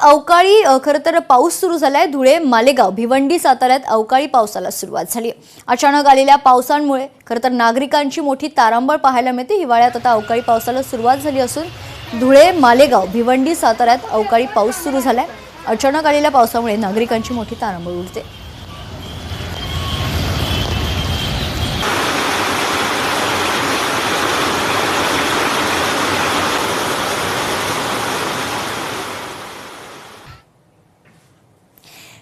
अवकाळी खरं तर पाऊस सुरू झालाय। धुळे, मालेगाव, भिवंडी, साताऱ्यात अवकाळी पावसाला सुरुवात झाली। अचानक आलेल्या पावसामुळे खरं तर नागरिकांची मोठी तारांबळ पाहायला मिळते। हिवाळ्यात आता अवकाळी पावसाला सुरुवात झाली असून धुळे, मालेगाव, भिवंडी, साताऱ्यात अवकाळी पाऊस सुरू झालाय। अचानक आलेल्या पावसामुळे नागरिकांची मोठी तारांबळ उडते।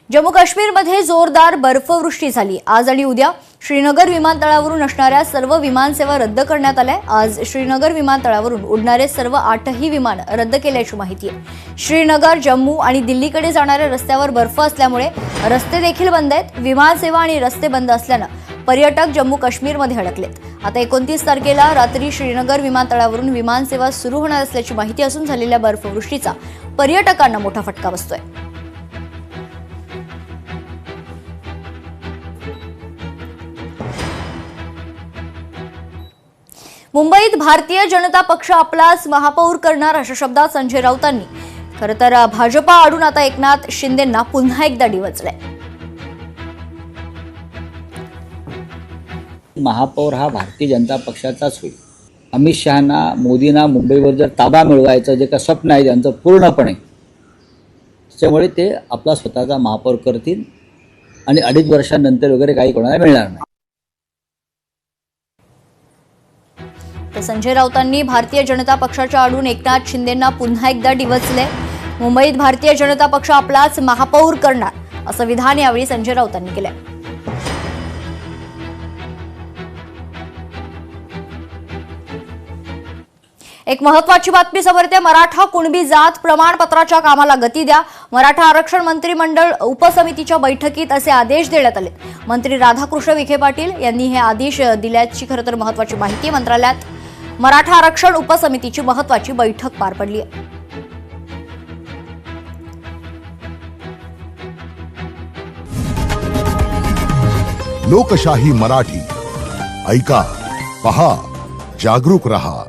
जम्मू काश्मीरमध्ये जोरदार बर्फवृष्टी झाली। आज आणि उद्या श्रीनगर विमानतळावरून असणाऱ्या सर्व विमानसेवा रद्द करण्यात आल्या। आज श्रीनगर विमानतळावरून उडणारे सर्व 8ही विमान रद्द केल्याची माहिती आहे। श्रीनगर, जम्मू आणि दिल्लीकडे जाणाऱ्या रस्त्यावर बर्फ असल्यामुळे रस्ते देखील बंद आहेत। विमानसेवा आणि रस्ते बंद असल्यानं पर्यटक जम्मू काश्मीरमध्ये अडकलेत। आता 29 तारखेला रात्री श्रीनगर विमानतळावरून विमानसेवा सुरू होणार असल्याची माहिती असून झालेल्या बर्फवृष्टीचा पर्यटकांना मोठा फटका बसतोय। मुंबईत भारतीय जनता पक्ष आपलाच महापौर करणार अशा शब्दात संजय राऊतांनी खरं तर भाजपा आडून आता एकनाथ शिंदेंना पुन्हा एकदा डिवचलंय। महापौर हा भारतीय जनता पक्षाचाच होईल। अमित शहाना, मोदींना मुंबईवर जर ताबा मिळवायचं जे काही स्वप्न आहे त्यांचं पूर्णपणे, त्यामुळे ते आपला स्वतःचा महापौर करतील आणि 2.5 वर्षांनंतर वगैरे काही कोणाला मिळणार नाही। संजय राऊतांनी भारतीय जनता पक्षाच्या आडून एकनाथ शिंदेंना पुन्हा एकदा डिवचले। मुंबईत भारतीय जनता पक्ष आपलाच महापौर करणार असं विधान यावेळी संजय राऊतांनी केलं। एक महत्त्वाची बातमी समोर मराठा कुणबी जात प्रमाणपत्राच्या कामाला गती द्या। मराठा आरक्षण मंत्रिमंडळ उपसमितीच्या बैठकीत असे आदेश देण्यात आले। मंत्री राधाकृष्ण विखे पाटील यांनी हे आदेश दिल्याची खरं तर महत्त्वाची माहिती मंत्रालयात मराठा आरक्षण उपसमितीची महत्त्वाची बैठक पार पडली आहे। लोकशाही मराठी ऐका, पहा, जागरूक रहा।